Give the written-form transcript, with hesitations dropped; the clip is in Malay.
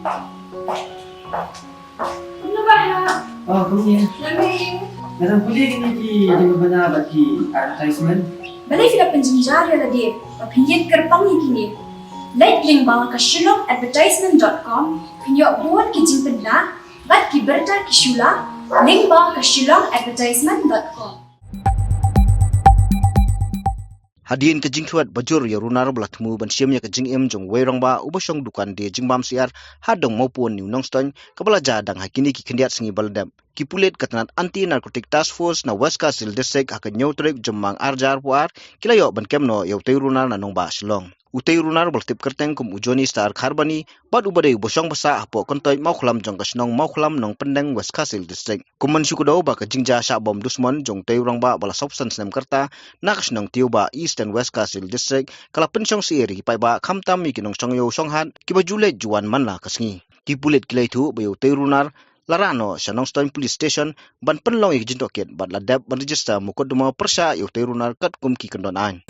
Ano ba ha? Oh, kunya. Lamig. Narang puli kini ki di mabana ki advertisement. Balay sila penjenjar ya lagi. Papinjit kerpang ni kini. Like link bawah ke shillongadvertisement.com. Pinjok buat ki jimpen na. Bat ki berta ki shula. Link bawah ke shillongadvertisement.com. Hadiin ke jing thuat bajur ya runar bla thmu ban siam ya ke jing em jong wei rangba ubasong dukan de jing bam siar hadong maupun new Nongstoiñ kabala ja dang hakini ki khendiat singi baldam ki pulit katnat anti narcotic task force na west kasil district hak nyautrek jomang arjar puar kilayo ban kemno yautei runar na nongba Shillong utei runar bal tip kerteng kum ujoni star kharbani bad ubade ubasong basa apo kontoi maukhlam jong kasnong maukhlam nong pendeng west kasil district kuman syukudo ba ke jingja sha bom dusman jong tei rangba bala substance nem karta nakas nong tiuba east and west kasil district kala pensyong si eri pai ba khamtam mi kinong songyo songhan kiba jule juan manla kasngi ki pulit kilai thu bayo tei runar larano sa Nongstoiñ police station ban penlong ik jintoket bat ladap ban register mukoduma persya yo tei runar kat kum ki kendon an